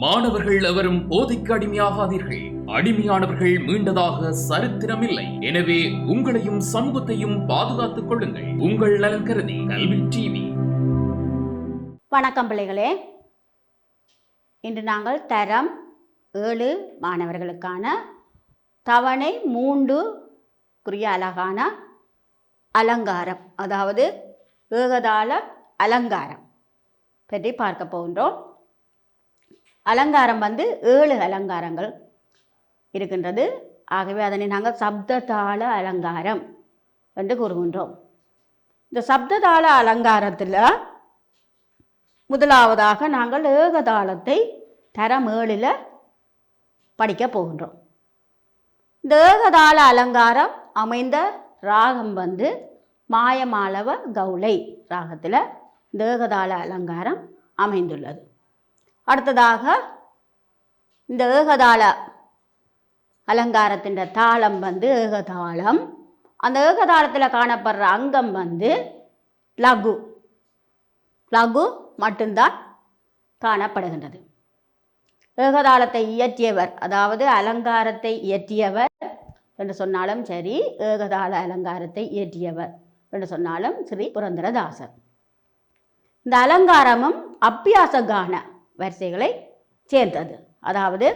மாணவர்கள் எவரும் போதைக்கு அடிமையாகாதீர்கள். அடிமையானவர்கள் மீண்டதாக சரித்திரமில்லை. எனவே உங்களையும் சமூகத்தையும் பாதுகாத்துக் கொள்ளுங்கள். உங்கள் நலன் கருதி கல்வி டிவி. வணக்கம் பிள்ளைகளே. இன்று நாங்கள் தரம் 7 மாணவர்களுக்கான தவணை 3 அழகான அலங்காரம், அதாவது ஏகதாள அலங்காரம் பற்றி பார்க்க போகின்றோம். அலங்காரம் 7 அலங்காரங்கள் இருக்கின்றது. ஆகவே அதனை நாங்கள் சப்ததாள அலங்காரம் என்று கூறுகின்றோம். இந்த சப்ததாள அலங்காரத்தில் முதலாவதாக நாங்கள் ஏகதாளத்தை தரம் 7 படிக்க போகின்றோம். இந்த ஏகதாள அலங்காரம் அமைந்த ராகம் மாயமாளவ கௌளை ராகத்தில் இந்த ஏகதாள அலங்காரம் அமைந்துள்ளது. அடுத்ததாக இந்த ஏகதாள அலங்காரத்தின் தாளம் ஏகதாளம். அந்த ஏகதாளத்தில் காணப்படுற அங்கம் லகு. லகு மட்டும்தான் காணப்படுகின்றது. ஏகதாளத்தை இயற்றியவர், அதாவது அலங்காரத்தை இயற்றியவர் என்று சொன்னாலும் சரி, ஏகதாள அலங்காரத்தை இயற்றியவர் என்று சொன்னாலும் ஸ்ரீ புரந்தரதாசர். இந்த அலங்காரமும் அப்பியாச கான வரிசைகளை சேர்ந்தது. அதாவது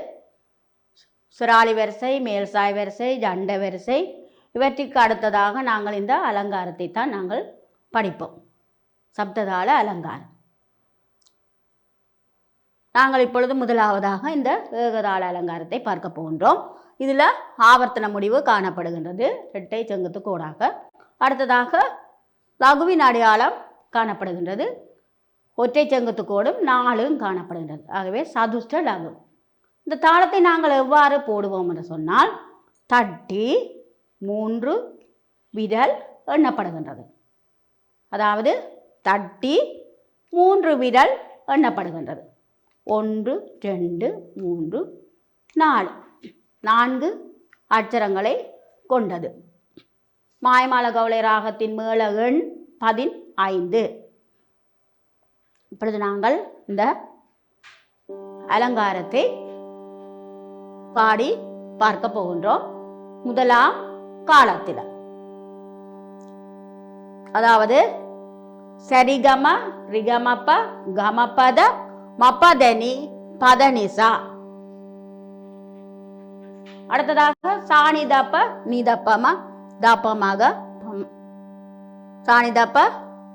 சுராளி வரிசை, மேல்சாய் வரிசை, ஜண்ட வரிசை, இவற்றிற்கு அடுத்ததாக நாங்கள் இந்த அலங்காரத்தை தான் நாங்கள் படிப்போம். சப்ததாள அலங்காரம். நாங்கள் இப்பொழுது முதலாவதாக இந்த ஏகதாள அலங்காரத்தை பார்க்க போகின்றோம். இதில் ஆவர்த்தன முடிவு காணப்படுகின்றது, இரட்டை செங்குத்து கோடாக. அடுத்ததாக லகுவின் அடையாளம் காணப்படுகின்றது, ஒற்றை செங்குத்து கோடும் 4 காணப்படுகின்றது. ஆகவே சதுஷ்ட லகு. இந்த தாளத்தை நாங்கள் எவ்வாறு போடுவோம் என்று சொன்னால், தட்டி 3 விரல் எண்ணப்படுகின்றது. அதாவது தட்டி 3 விரல் எண்ணப்படுகின்றது. 1 2 3 4 4 அட்சரங்களை கொண்டது. மாயமாள கௌளை ராகத்தின் மேள எண் 15. இப்பொழுது நாங்கள் இந்த அலங்காரத்தை பாடி பார்க்க போகின்றோம். முதலாம் காலத்தில், அதாவது சரிகம ரிகமப்ப கமபத மபதனி பதனிசா. அடுத்ததாக சாணிதப்ப நிதப்பம தப்பமாக, சாணிதப்ப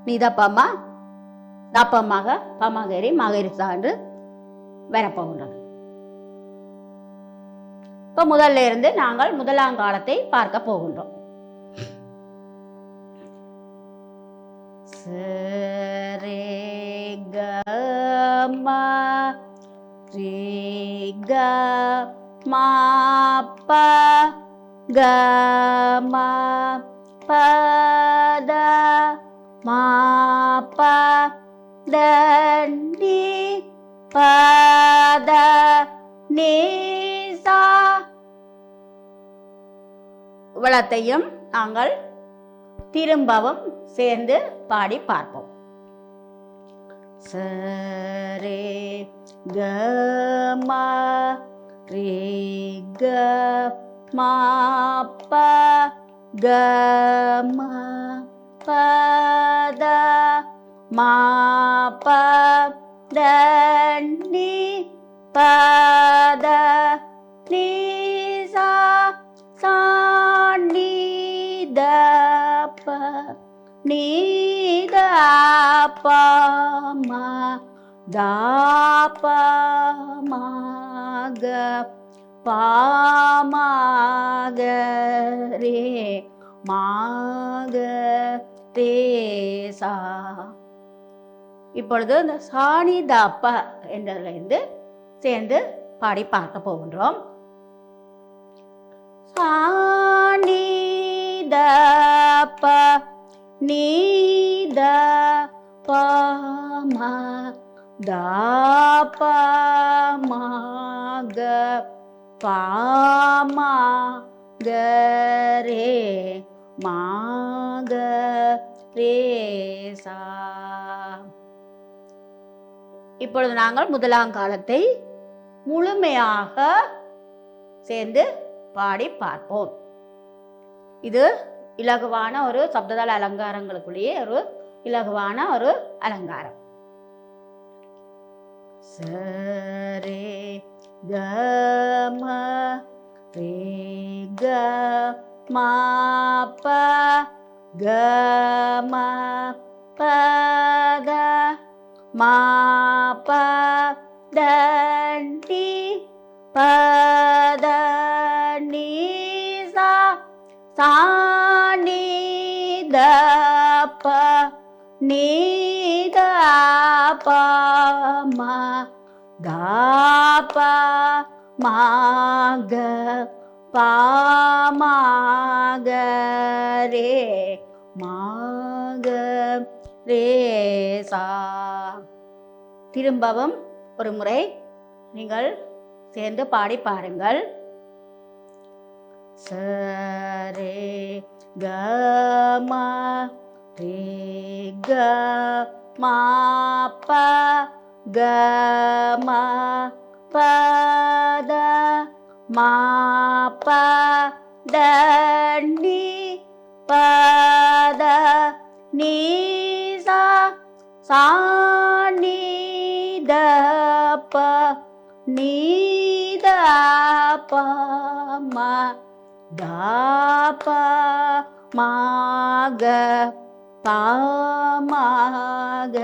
நிதப்பம தப்பமாக பமகரி மகரிசா என்று வரப்போகின்றது. இப்போ முதல்ல இருந்து நாங்கள் முதலாம் காலத்தை பார்க்க போகின்றோம். ரே க ம ரே க ம ப க ம ப த ம ப த நி ப த நி சா. இவ்வளத்தையும் நாங்கள் திரும்பவும் சேர்ந்து பாடி பார்ப்போம். சரே க ம ரே க ம ப க ம ப த ம ப த நி ப த நி சா. சா நி த ப நி த ப ம த ப ம க ப ம க ரே ம க ரே சா. இப்பொழுது இந்த சாணி தாப்ப என்றதிலிருந்து சேர்ந்து பாடி பார்க்க போகின்றோம். சாணி தப்ப நீ த ப ம த ப ம க ப ம க ரே ம க ரே சா. இப்பொழுது நாங்கள் முதலாம் காலத்தை முழுமையாக சேர்ந்து பாடி பார்ப்போம். இது இலகுவான ஒரு சப்ததாள அலங்காரங்களுக்குள்ளேயே ஒரு இலகுவான ஒரு அலங்காரம். சரே கம ரே க மா ப கம பத மா ப தண்டி பத நீ சா சாணி த ப நீ த ப ம த ப ம க ப ம க ரே ம க ரே சா. திரும்பவும் ஒரு முறை நீங்கள் சேர்ந்து பாடி பாருங்கள். சரே கம ரே க மா ப கம பத மா ப தண்டி பத நீ சா சாணி த ப நீ த ப ம த ப ம க ப ம க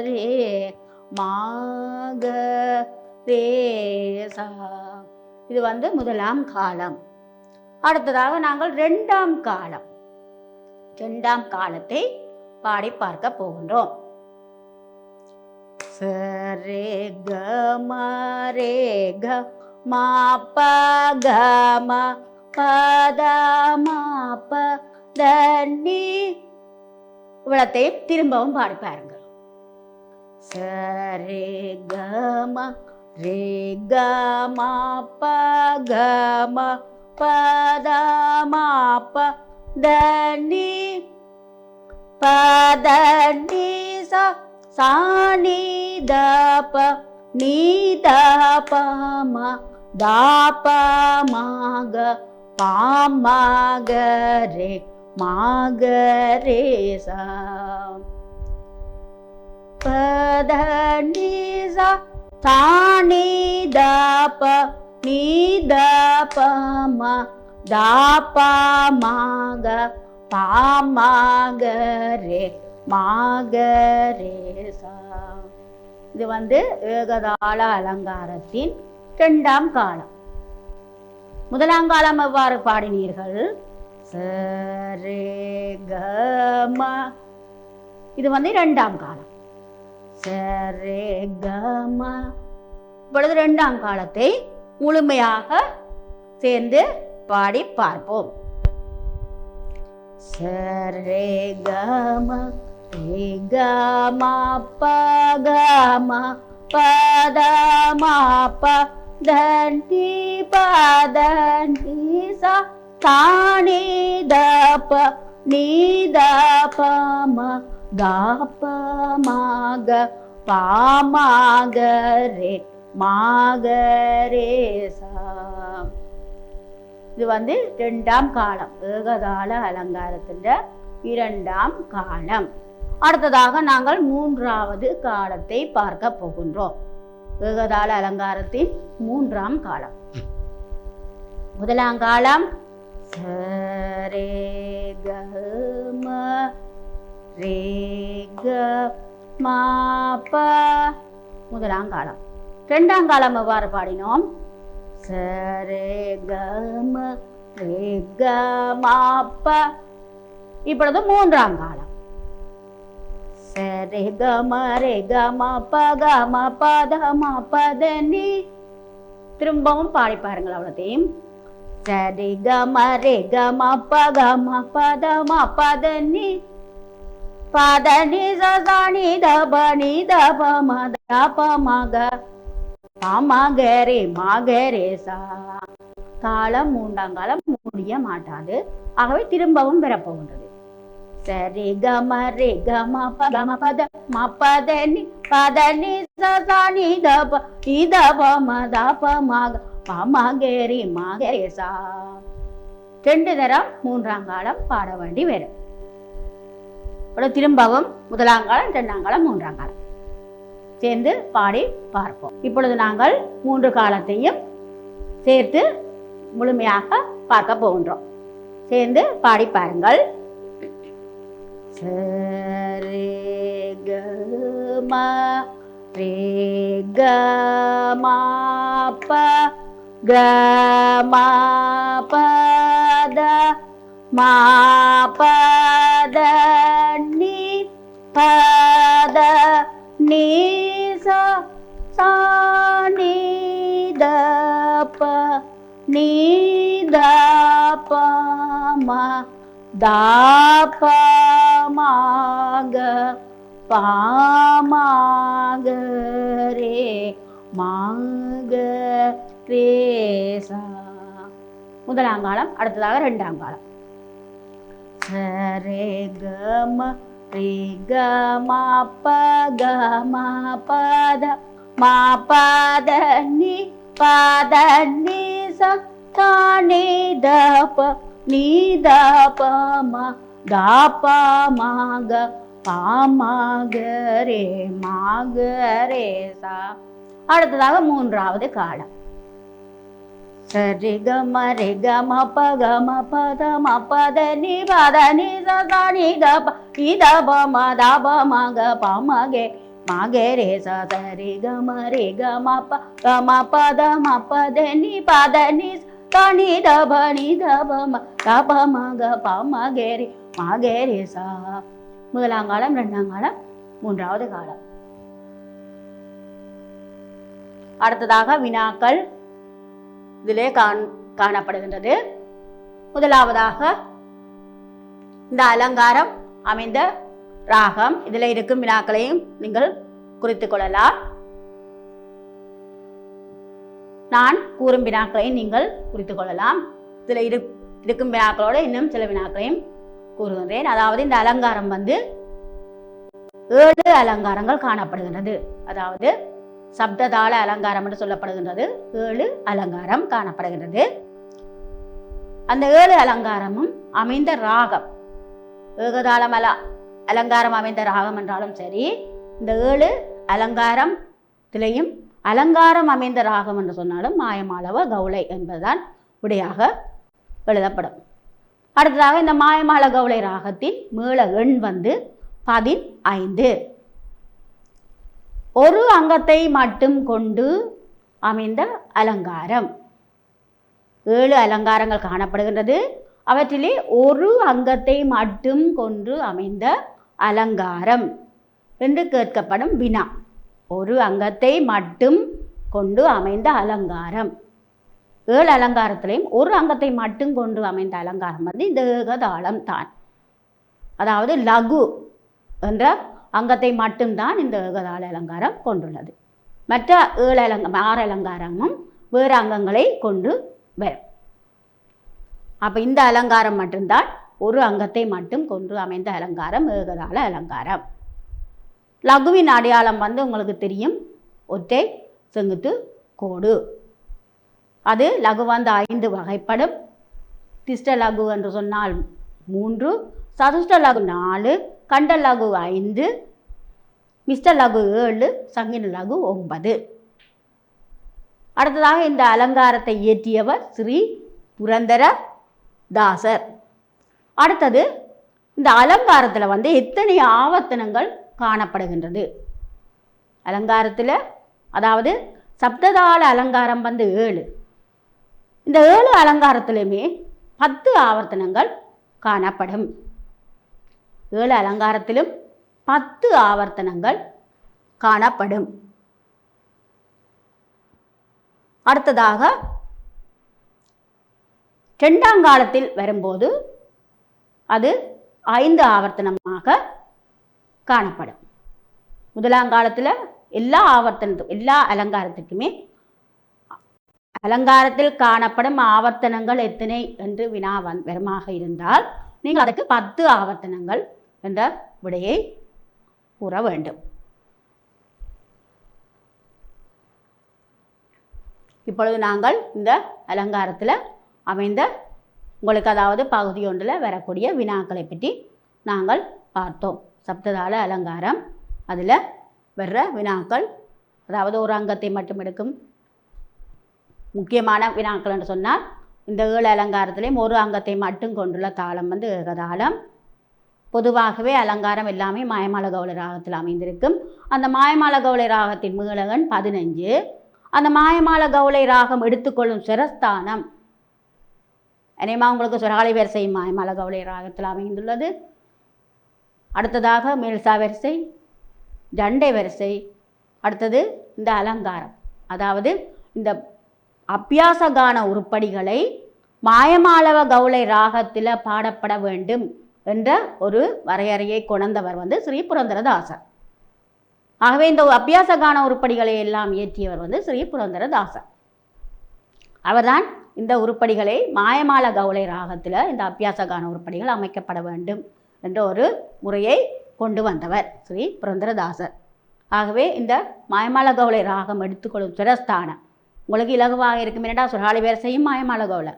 ரே ம க ரே சா. இது முதலாம் காலம். அடுத்ததாக நாங்கள் இரண்டாம் காலம். இரண்டாம் காலத்தை பாடி பார்க்க போகின்றோம். சரே க ம ரே க மா ப க ம பத மா ப த நீ. இவ்வளத்தையும் திரும்பவும் பாடி பாருங்கள். சரே க ம ரே க மா ப க ம பத மா ப த நீ பத நீ சா சாணி த ப நீ த ப ம த ப ம க ப ம க ரே ம க ரே சா. பத நீ சா சாணி த ப நீ த ப ம த ப ம க ப ம க ரே ம க ரே சா. இது ஏகதாள அலங்காரத்தின் இரண்டாம் காலம். முதலாம் காலம் எவ்வாறு பாடினீர்கள்? சரே க ம. இது இரண்டாம் காலம். சரே க ம. இப்பொழுது இரண்டாம் காலத்தை முழுமையாக சேர்ந்து பாடி பார்ப்போம். சரே க ம ரே க ம ப க ம பத ம ப தண்டி பத நீ சா சாணி த ப நீ த ப ம த ப ம க ப ம க ரே ம க ரே சா. இது இரண்டாம் காலம். ஏகதாள அலங்காரத்தின் இரண்டாம் காலம். அடுத்ததாக நாங்கள் மூன்றாவது காலத்தை பார்க்க போகின்றோம். ஏகதாள அலங்காரத்தின் மூன்றாம் காலம். முதலாம் காலம் சரே க ம ரே க ம ப. முதலாம் காலம். இரண்டாம் காலம் எவ்வாறு பாடினோம்? சரே க ம ரே க ம ப. இப்பொழுது மூன்றாம் காலம். சரே க ம ரே க ம ப க ம ப த ம ப த நீ. திரும்பவும் பாடி பாருங்கள் அவ்வளோத்தையும். சரே க ம ரே க ம ப க ம ப த ம ப த நீ ப த நீ ச சா நீ த ப நீ த ப ம த ப ம க ப ம க ரே ம க ரே சா. தாளம் மூன்றாம் காலம் முடிய மாட்டாது. ஆகவே திரும்பவும் பெறப்போகின்றது. சரி கம ரே கம பகம பத ம பத நி பத நி ச நி தப நி தப ம தப மக பமகேரி மகேசா. 2 தரம் 3ஆம் காலம் பாட வேண்டி வரும். திரும்பவும் 1ஆம் காலம் 2ஆம் காலம் 3ஆம் காலம் சேர்ந்து பாடி பார்ப்போம். இப்பொழுது நாங்கள் 3 காலத்தையும் சேர்த்து முழுமையாக பார்க்க போகின்றோம். சேர்ந்து பாடி பாருங்கள். சரே கம ரே கம ப கம பத ம பத நி பத நி ச நி த ப நி த ப ம த ப ம க ப ம க ரே ம க ரே சா. 1ஆம் காலம். அடுத்ததாக 2ஆம் காலம். சரே கம ரே கம ப கம பத ம பத நி பத நி ச நி த ப நி த ப ம த ப ம க ப ம க ரே ம க ரே சா. அடுத்ததாக 3ஆவது காலம். சரி கம ரே கம ப கம பத ம பத நி பத நி ச நி த ப நி த ப ம த ப ம க ப ம கே ம கே ரே சா. சரி கம ரே கம ப கம பத ம பத நி பத நி ச நி த ப நி த ப ம த ப ம க ப ம கே ரே ம கே ரே சா. 1ஆம் காலம் 2ஆம் காலம் 3ஆவது காலம். அடுத்ததாக வினாக்கள் இதிலே காணப்படுகின்றது. முதலாவதாக இந்த அலங்காரம் அமைந்த ராகம். இதில் இருக்கும் வினாக்களையும் நீங்கள் குறித்துக் கொள்ளலாம். நான் கூறும் வினாக்களையும் நீங்கள் குறித்துக் கொள்ளலாம். இதில் இருக்கும் வினாக்களோடு இன்னும் சில வினாக்களையும் கூறுகின்றேன். அதாவது இந்த அலங்காரம் 7 அலங்காரங்கள் காணப்படுகின்றது. அதாவது சப்ததாள அலங்காரம் என்று சொல்லப்படுகின்றது. 7 அலங்காரம் காணப்படுகின்றது. அந்த 7 அலங்காரமும் அமைந்த ராகம், ஏகதாளம் அலங்காரம் அமைந்த ராகம் என்றாலும் சரி, இந்த 7 அலங்காரத்திலையும் அலங்காரம் அமைந்த ராகம் என்று சொன்னாலும் மாயமாளவ கௌளை என்பதுதான் விடையாக எழுதப்படும். அடுத்ததாக இந்த மாயமாள கௌளை ராகத்தின் மேள எண் 15. ஒரு அங்கத்தை மட்டும் கொண்டு அமைந்த அலங்காரம். 7 அலங்காரங்கள் காணப்படுகின்றது. அவற்றிலே ஒரு அங்கத்தை மட்டும் கொண்டு அமைந்த அலங்காரம் என்று கேட்கப்படும் வினா. ஒரு அங்கத்தை மட்டும் கொண்டு அமைந்த அலங்காரம். 7 அலங்காரத்திலையும் ஒரு அங்கத்தை மட்டும் கொண்டு அமைந்த அலங்காரம் இந்த ஏகதாளம் தான். அதாவது லகு என்ற அங்கத்தை மட்டும்தான் இந்த ஏகதாள அலங்காரம் கொண்டுள்ளது. மற்ற 6 அலங்காரமும் வேறு அங்கங்களை கொண்டு வரும். அப்போ இந்த அலங்காரம் மட்டும்தான் ஒரு அங்கத்தை மட்டும் கொண்டு அமைந்த அலங்காரம் ஏகதாள அலங்காரம். லகுவின் அடையாளம் உங்களுக்கு தெரியும், ஒற்றை செங்குத்து கோடு. அது லகு 5 வகைப்படும். திஷ்ட லகு என்று சொன்னால் 3, சதுஷ்ட லகு 4, கண்ட லகு 5, மிஷ்ட லகு 7, சங்கின லகு 9. அடுத்ததாக இந்த அலங்காரத்தை இயற்றியவர் ஸ்ரீ புரந்தர தாசர். அடுத்தது இந்த அலங்காரத்தில் எத்தனை ஆவர்த்தனங்கள் காணப்படுகின்றது? அலங்காரத்தில் அதாவது சப்ததாள அலங்காரம் 7. இந்த 7 அலங்காரத்திலுமே 10 ஆவர்த்தனங்கள் காணப்படும். 7 அலங்காரத்திலும் 10 ஆவர்த்தனங்கள் காணப்படும். அடுத்ததாக 2ஆம் காலத்தில் வரும்போது அது 5 ஆவர்த்தனமாக காணப்படும். 1ஆம் காலத்தில் எல்லா அலங்காரத்துக்குமே அலங்காரத்தில் காணப்படும் ஆவர்த்தனங்கள் எத்தனை என்று வினா வருமாக இருந்தால் நீங்கள் அதற்கு 10 ஆவர்த்தனங்கள் என்ற விடையை கூற வேண்டும். இப்பொழுது நாங்கள் இந்த அலங்காரத்தில் அமைந்த உங்களுக்கு அதாவது பகுதி ஒன்றில் வரக்கூடிய வினாக்களை பற்றி நாங்கள் பார்த்தோம். சப்ததாள அலங்காரம் அதில் வர்ற வினாக்கள், அதாவது ஒரு அங்கத்தை மட்டும் எடுக்கும் முக்கியமான வினாக்கள் என்று சொன்னால் இந்த 7 அலங்காரத்திலையும் ஒரு அங்கத்தை மட்டும் கொண்டுள்ள தாளம் வந்து ஏகதாளம். பொதுவாகவே அலங்காரம் எல்லாமே மாயமால கௌளை ராகத்தில் அமைந்திருக்கும். அந்த மாயமால கௌளை ராகத்தின் மீளகன் 15. அந்த மாயமால கௌளை ராகம் எடுத்துக்கொள்ளும் ஸ்வரஸ்தானம் அநேகமா உங்களுக்கு சுரகாலை வரிசை மாயமால கௌளை ராகத்தில் அமைந்துள்ளது. அடுத்ததாக மேல்சா வரிசை, ஜண்டை வரிசை, அடுத்தது இந்த அலங்காரம். அதாவது இந்த அபியாச கான உருப்படிகளை மாயமாளவ கௌளை ராகத்தில் பாடப்பட வேண்டும் என்ற ஒரு வரையறையை கொண்டவர் வந்து ஸ்ரீ புரந்தரதாசர். ஆகவே இந்த அபியாச கான உருப்படிகளை எல்லாம் இயற்றியவர் வந்து ஸ்ரீ புரந்தரதாசர். அவர்தான் இந்த உருப்படிகளை மாயமால கௌளை ராகத்தில் இந்த அபியாச கான உருப்படிகள் அமைக்கப்பட வேண்டும் என்ற ஒரு முறையை கொண்டு வந்தவர் ஸ்ரீ புரந்தரதாசர். ஆகவே இந்த மாயமால கௌளை ராகம் எடுத்துக்கொள்ளும் சுரஸ்தானம் உங்களுக்கு இலகுவாக இருக்கும். என்னடா சுரகாலை வரிசையும் மாயமால கௌளை,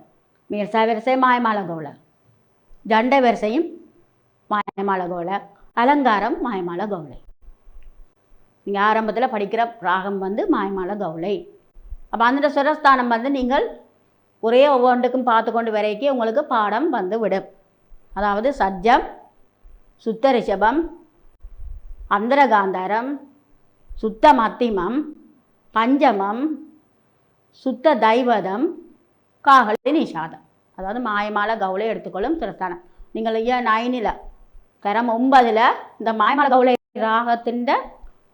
மேல்சா வரிசை மாயமால கௌளை, ஜண்டை வரிசையும் மாயமால கௌளை, அலங்காரம் மாயமால கௌளை. நீங்கள் ஆரம்பத்தில் படிக்கிற ராகம் வந்து மாயமால கௌளை. அப்போ அந்த சுரஸ்தானம் வந்து நீங்கள் ஒரே ஒவ்வொன்றுக்கும் பார்த்து கொண்டு வரைக்கும் உங்களுக்கு பாடம் வந்து விடும். அதாவது சஜ்ஜம், சுத்த ரிஷபம், அந்தரகாந்தாரம், சுத்த மத்திமம், பஞ்சமம், சுத்த தைவதம், காகலி நிஷாதம். அதாவது மாயமால கௌளை எடுத்துக்கொள்ளும் சுரஸ்தானம். நீங்கள் 9ல் தரம் 9ல் இந்த மாயமால கௌளை ராகத்தின்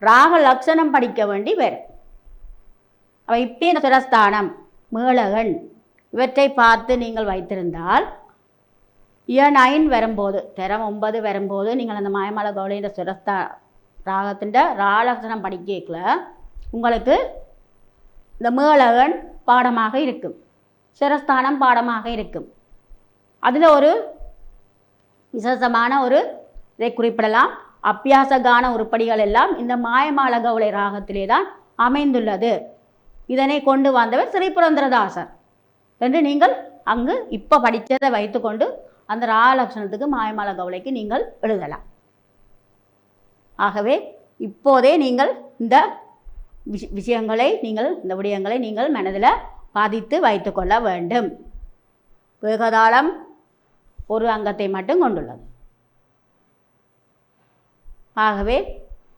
ராக லட்சணம் படிக்க வேண்டி வரும். அப்போ இப்போ இந்த சுரஸ்தானம், மேளகன் இவற்றை பார்த்து நீங்கள் வைத்திருந்தால் 9 வரும்போது, தரம் 9 வரும்போது நீங்கள் அந்த மாயமால கௌளை இந்த சுரஸ்தா ராகத்தின் ராலட்சணம் படிக்கல உங்களுக்கு இந்த மேளகன் பாடமாக இருக்கும், சுரஸ்தானம் பாடமாக இருக்கும். அதில் ஒரு விசேஷமான ஒரு இதை குறிப்பிடலாம். அபியாச கான உருப்படிகள் எல்லாம் இந்த மாயமால கௌளை ராகத்திலே தான் அமைந்துள்ளது. இதனை கொண்டு வந்தவர் ஸ்ரீ புரந்தரதாசர் என்று நீங்கள் அங்கு இப்போ படித்ததை வைத்துக்கொண்டு அந்த ராலட்சணத்துக்கு மாயமால கௌளைக்கு நீங்கள் எழுதலாம். ஆகவே இப்போதே நீங்கள் இந்த விஷயங்களை இந்த விடயங்களை நீங்கள் மனதில் பாதித்து வைத்து கொள்ள வேண்டும். ஏகதாளம் ஒரு அங்கத்தை மட்டும் கொண்டுள்ளது. ஆகவே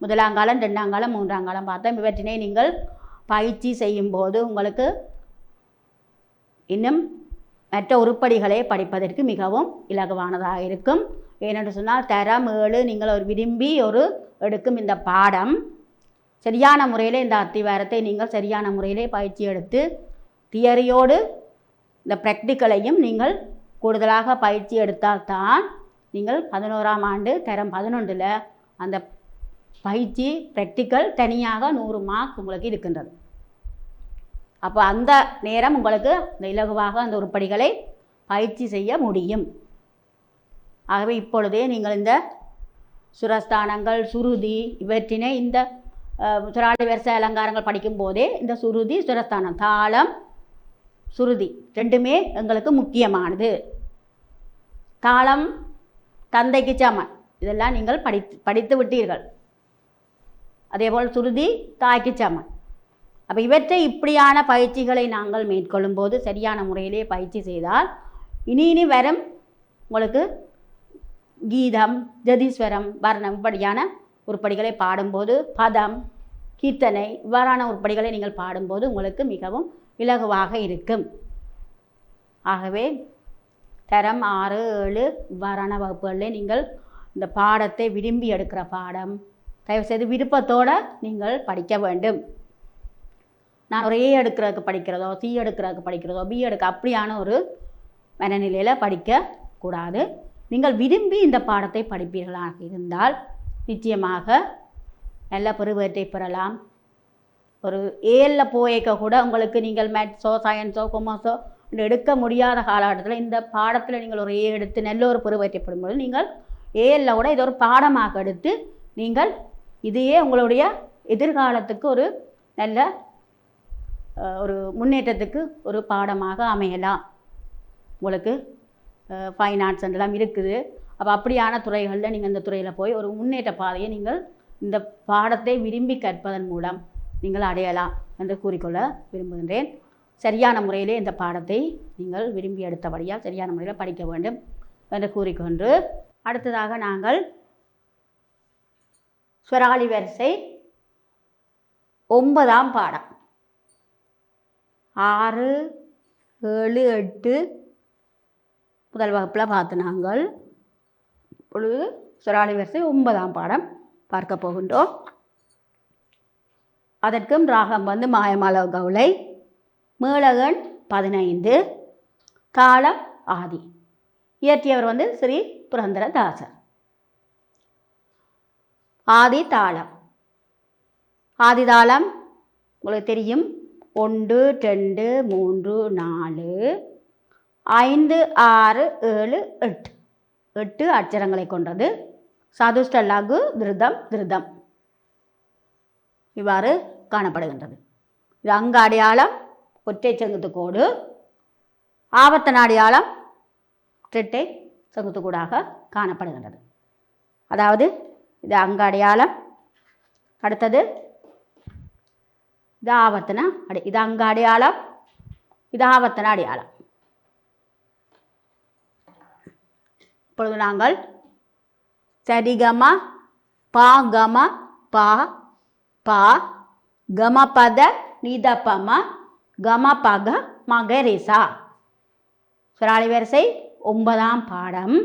முதலாங்காலம், 2ஆங்காலம், 3ஆங்காலம் பார்த்தோம். இவற்றினை நீங்கள் பயிற்சி செய்யும்போது உங்களுக்கு இன்னும் மற்ற உருப்படிகளை படிப்பதற்கு மிகவும் இலகுவானதாக இருக்கும். ஏனென்று சொன்னால் தரம் 7 நீங்கள் ஒரு விரும்பி எடுக்கும் இந்த பாடம் சரியான முறையில் இந்த அத்திவாரத்தை நீங்கள் சரியான முறையிலே பயிற்சி எடுத்து தியரியோடு இந்த ப்ராக்டிக்கலையும் நீங்கள் கூடுதலாக பயிற்சி எடுத்தால்தான் நீங்கள் 11ஆம் ஆண்டு தரம் 11ல் அந்த பயிற்சி ப்ராக்டிக்கல் தனியாக 100 மார்க் உங்களுக்கு இருக்கின்றது. அப்போ அந்த நேரம் உங்களுக்கு இந்த இலகுவாக அந்த உருப்படிகளை பயிற்சி செய்ய முடியும். ஆகவே இப்பொழுதே நீங்கள் இந்த சுரஸ்தானங்கள், சுருதி இவற்றினை இந்த சுராளி வரிசை அலங்காரங்கள் படிக்கும் போதே இந்த சுருதி, சுரஸ்தானம், தாளம், சுருதி ரெண்டுமே எங்களுக்கு முக்கியமானது. தாளம் தந்தைக்கு சமன், இதெல்லாம் நீங்கள் படித்து விட்டீர்கள். அதேபோல் சுருதி தாய்க்கு சமன். அப்போ இவற்றை இப்படியான பயிற்சிகளை நாங்கள் மேற்கொள்ளும் போது சரியான முறையிலே பயிற்சி செய்தால் இனி வரும் உங்களுக்கு கீதம், ஜதீஸ்வரம், வர்ணம் இப்படியான உருப்படிகளை பாடும்போது, பதம், கீர்த்தனை இவ்வாறான உருப்படிகளை நீங்கள் பாடும்போது உங்களுக்கு மிகவும் இலகுவாக இருக்கும். ஆகவே தரம் 6, 7 இவ்வாறான வகுப்புகளிலே நீங்கள் இந்த பாடத்தை விரும்பி எடுக்கிற பாடம், தயவுசெய்து விருப்பத்தோடு நீங்கள் படிக்க வேண்டும். நான் ஒரு A எடுக்கிறதுக்கு படிக்கிறதோ, C எடுக்கிறதுக்கு படிக்கிறதோ, B அப்படியான ஒரு மனநிலையில் படிக்கக்கூடாது. நீங்கள் விரும்பி இந்த பாடத்தை படிப்பீர்களாக இருந்தால் நிச்சயமாக நல்ல பெறுவேற்றை பெறலாம். ஒரு ஏழில் போய்க்க கூட உங்களுக்கு நீங்கள் மேத்ஸோ, சயின்ஸோ, கொமர்ஸோ எடுக்க முடியாத காலகட்டத்தில் இந்த பாடத்தில் நீங்கள் ஒரு ஏ எடுத்து நல்ல ஒரு பெறுவற்றப்படும் போது நீங்கள் ஏஎல்ல கூட இதை ஒரு பாடமாக எடுத்து நீங்கள் இதையே உங்களுடைய எதிர்காலத்துக்கு ஒரு நல்ல ஒரு முன்னேற்றத்துக்கு ஒரு பாடமாக அமையலாம். உங்களுக்கு ஃபைன் ஆர்ட்ஸ் எல்லாம் இருக்குது. அப்போ அப்படியான துறைகளில் நீங்கள் இந்த துறையில் போய் ஒரு முன்னேற்ற பாதையை நீங்கள் இந்த பாடத்தை விரும்பி கற்பதன் மூலம் நீங்கள் அடையலாம் என்று கூறிக்கொள்ள விரும்புகின்றேன். சரியான முறையிலே இந்த பாடத்தை நீங்கள் விரும்பி எடுத்தபடியால் சரியான முறையில் படிக்க வேண்டும் என்று கூறிக்கொண்டு அடுத்ததாக நாங்கள் ஸ்வராலி வரிசை 9ஆம் பாடம் 6, 7, 8 முதல் வகுப்பில் பார்த்து நாங்கள் இப்பொழுது ஸ்வராலி வரிசை 9ஆம் பாடம் பார்க்க போகின்றோம். அதற்கும் ராகம் வந்து மாயமாளவ கவுளை, மேளகன் 15, தாளம் ஆதி. இயற்றியவர் வந்து ஸ்ரீ புரந்தரதாசர். ஆதி தாளம். ஆதி தாளம் உங்களுக்கு தெரியும். 1, 2, 3, 4, 5, 6, 7, 8 8 அட்சரங்களை கொண்டது. சதுஷ்ட லகு திருதம் திருதம் இவ்வாறு காணப்படுகின்றது. இது அங்க அடையாளம் ஒற்றை செங்குத்துக்கோடு, ஆவர்த்தன அடையாளம் இரட்டை செங்குத்துக்கூடாக காணப்படுகின்றது. அதாவது இது அங்க அடையாளம், அடுத்தது இது ஆவர்த்தன இது அங்க அடையாளம், இது ஆவர்த்தன அடையாளம். இப்பொழுது நாங்கள் சரிகம பாகம பா பா கமபத நிதபம கமபக மகரிசா ஸ்வராலி வரிசை 9ஆம் பாடம்.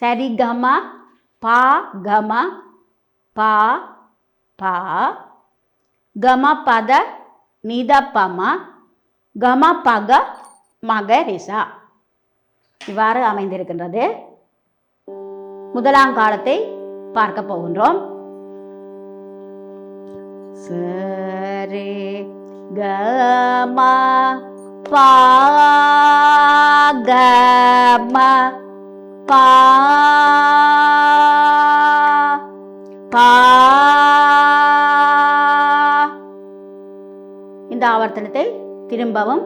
சரிகம பா கம பா பா கமபத நிதபம கமபக மகரிசா இவ்வாறு அமைந்திருக்கின்றது. முதலாம் காலத்தை பார்க்க போகின்றோம். சரே கம பா கம பா பா. இந்த ஆவர்த்தனத்தை திரும்பவும்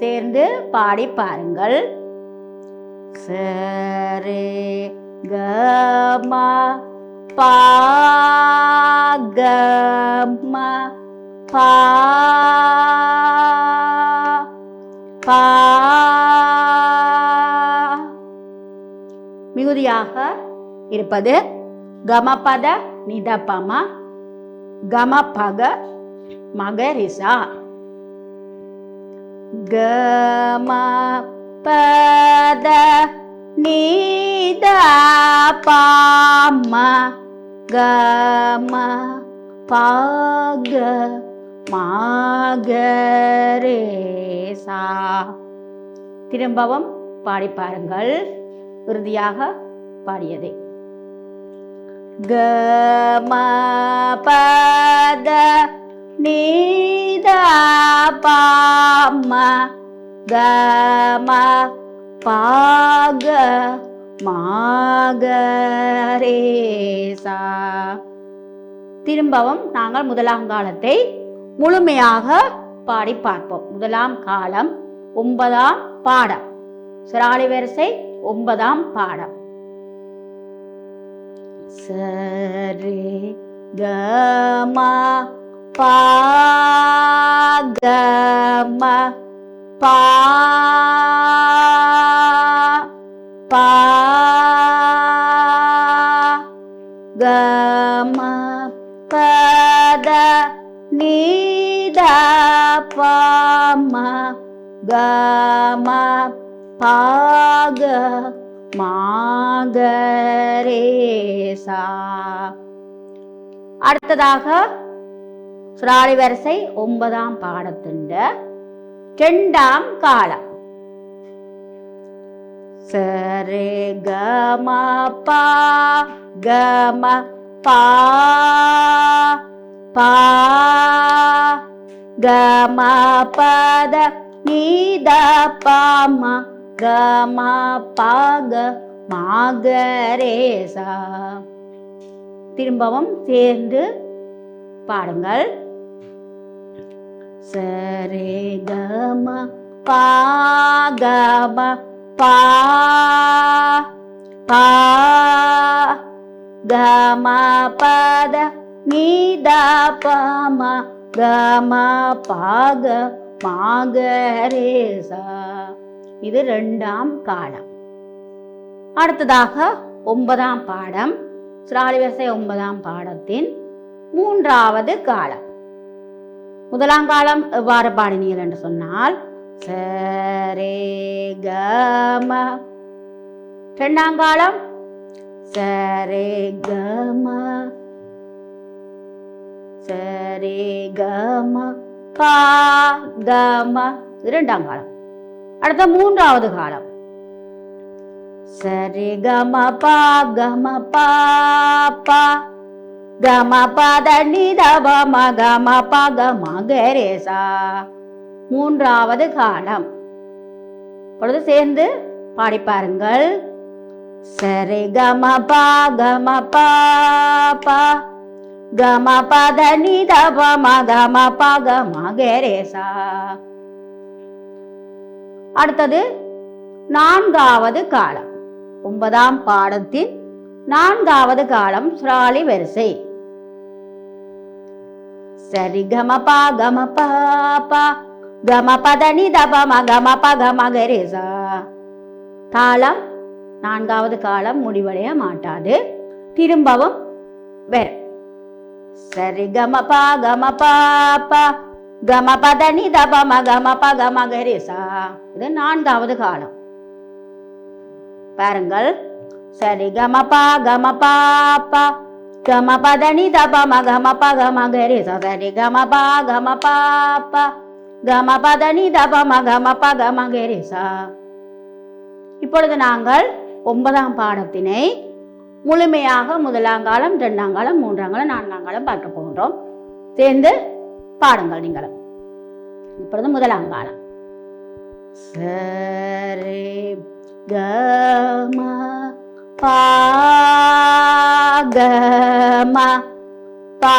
சேர்ந்து பாடி பாருங்கள். சரே கம பா கம பா பா. மிகுதியாக இருப்பது கமபத நிதபம கமபக மகரிசா. கமபத நிதபம கம பக மகரிசா. திரும்பவும் பாடி பாருங்கள். இறுதியாக பாடியதை கமபத நிதபம கம பக மகரிசா. திரும்பவும் நாங்கள் முதலாம் காலத்தை முழுமையாக பாடி பார்ப்போம். முதலாம் காலம் 9ஆம் பாடம், ஸ்வராலி வரிசை 9ஆம் பாடம். சரே கம பா கம பா பா கம பத நிதபம கம பக மகரிசா. அடுத்ததாக ஸ்வராலி வரிசை 9ஆம் பாடத்தின் 2ஆம் காலம். சரே கம பா கம பா பா கம பத நீத பாமா கமா பாக மாகரேசா. திரும்பவும் சேர்ந்து பாடுங்கள். சரே கம பாகம பா பா கம பத நீத பம கம பாக மாகரேசா. இது 2ஆம் காலம். அடுத்ததாக 9ஆம் பாடம், சுராலி வரிசை 9ஆம் பாடத்தின் 3வது காலம். 1ஆம் காலம் எவ்வாறு பாடினீர்கள் என்று சொன்னால் சரே கம. 2ஆம் காலம் சரே கம சரே கம பா கம. இது 2ஆம் காலம். அடுத்த 3வது காலம் சரி கம பா கம பா பா கம பத நித பம கம ப கம கரேசா. 3வது காலம். இப்பொழுது சேர்ந்து பாடி பாருங்கள். சரி கம பா கம பா பா கம பத நித பம கம ப கம கரேசா. அடுத்தது 4வது காலம். 9ஆம் பாடத்தின் 4வது காலம் சுராலி வரிசை. சரி கம பா கம பா பா கம பத நித பம கம ப கம கரேசா. தாளம் 4வது காலம் முடிவடைய மாட்டாது, திரும்பவும் வரும். சரி கம பா கம பா பா கம பத நித பம கம ப கம கரேசா. இது 4வது காலம். பாருங்கள். சரி கம பா கம பா பா கம பத நித பம கம ப கம கரேசா. சரி கம பா கம பா பா கம பத நித பம கம ப கம கரேசா. இப்பொழுது நாங்கள் 9ஆம் பாடத்தினை முழுமையாக 1ஆம் காலம், 2ஆம் காலம், 3ஆம் காலம், 4ஆம் காலம் பார்க்க போகின்றோம். சேர்ந்து பாடுங்கள் நீங்களும். இப்பொழுது 1ஆம் காலம். சரே கம பா கம பா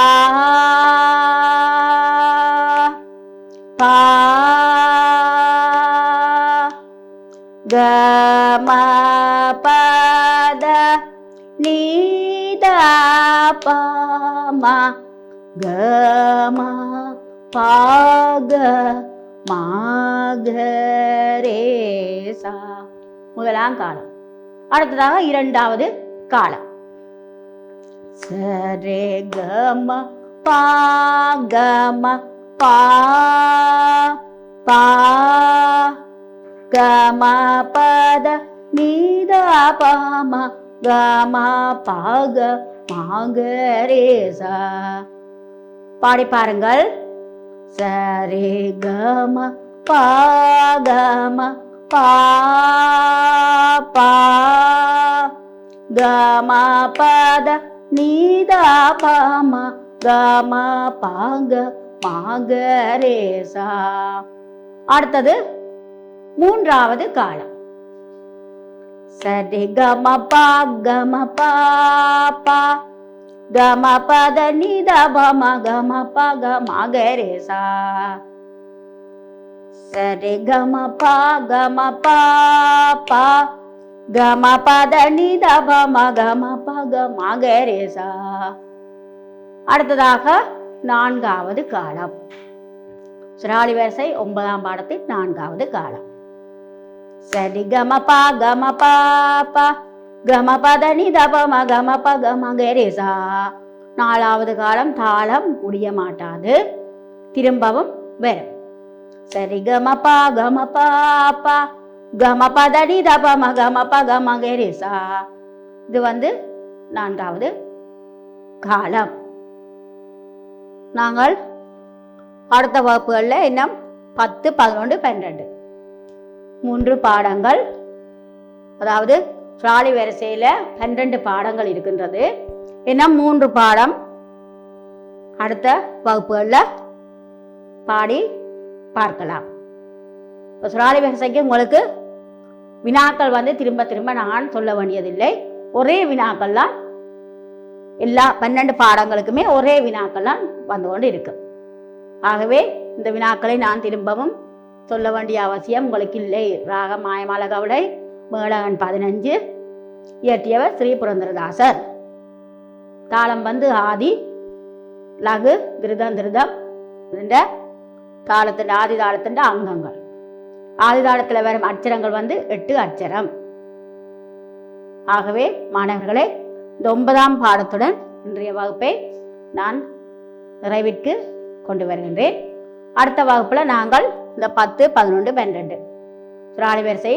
பா கம பத நீத பம கம பாக மாகரேசா. 1ஆம் காலம். அடுத்ததாக 2வது காலம். சரே கம பா கம பா பா கம பத நீத பம கம பாக மாகரேசா. பாடி பாருங்கள். சரே கம பா கம பா பா கம பத நீத பம கம பாக மாகரேசா. அடுத்தது 3வது காலம். சரி கம பா கம பா பா கம பத நித பம கம ப கம கரேசா. சரி கம பா கம பா பா கம பத நித பம கம ப கம கரேசா. அடுத்ததாக 4வது காலம். சுராலி வரிசை 9ஆம் பாடத்தின் 4வது காலம். சரி கம பா கம பா பா கம பத நித பம கம ப கம கரேசா. 4வது காலம். தாளம் முடிய மாட்டாது, திரும்பவும் வரும். சரி கம பா கம பா பா கம பத நித பம கம ப கம கரேசா. இது 4வது காலம். நாங்கள் அடுத்த வகுப்புகளில் இன்னும் 10, 11, 12 3 பாடங்கள், அதாவது சுராலி வரிசையில் 12 பாடங்கள் இருக்கின்றது. இன்னும் 3 பாடம் அடுத்த வகுப்புகளில் பாடி பார்க்கலாம். இப்போ சுராலி வரிசைக்கு உங்களுக்கு வினாக்கள் வந்து திரும்ப திரும்ப நான் சொல்ல வேண்டியதில்லை. ஒரே வினாக்கள்லாம் எல்லா 12 பாடங்களுக்குமே ஒரே வினாக்கள்லாம் வந்து கொண்டு இருக்கு. ஆகவே இந்த வினாக்களை நான் திரும்பவும் சொல்ல வேண்டிய அவசியம் உங்களுக்கு இல்லை. ராக மாயமால கவலை மேளகன் 15 இயற்றியவர் ஸ்ரீ புரந்தரதாசர். தாளம் வந்து ஆதி, லகு, திருதம் திருதம் என்ற தாளத்தின் ஆதி தாளத்தின் அங்கங்கள். ஆதி தாளத்தில் வரும் அச்சரங்கள் வந்து 8 அச்சரம். ஆகவே மாணவர்களே, இந்த 9ஆம் பாடத்துடன் இன்றைய வகுப்பை நான் நிறைவிற்கு கொண்டு வருகின்றேன். அடுத்த வகுப்பில் நாங்கள் இந்த 10, 11, 12 சுராலி வரிசை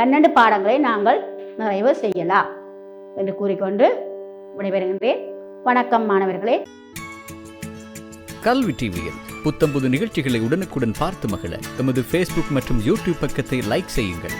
12 பாடங்களை நாங்கள் நிறைவு செய்யலாம் என்று கூறிக்கொண்டு விடைபெறுகின்றேன். வணக்கம் மாணவர்களே. கல்வி டிவியில் புத்தம்புது நிகழ்ச்சிகளை உடனுக்குடன் பார்த்து மகிழ எமது Facebook மற்றும் YouTube பக்கத்தை லைக் செய்யுங்கள்.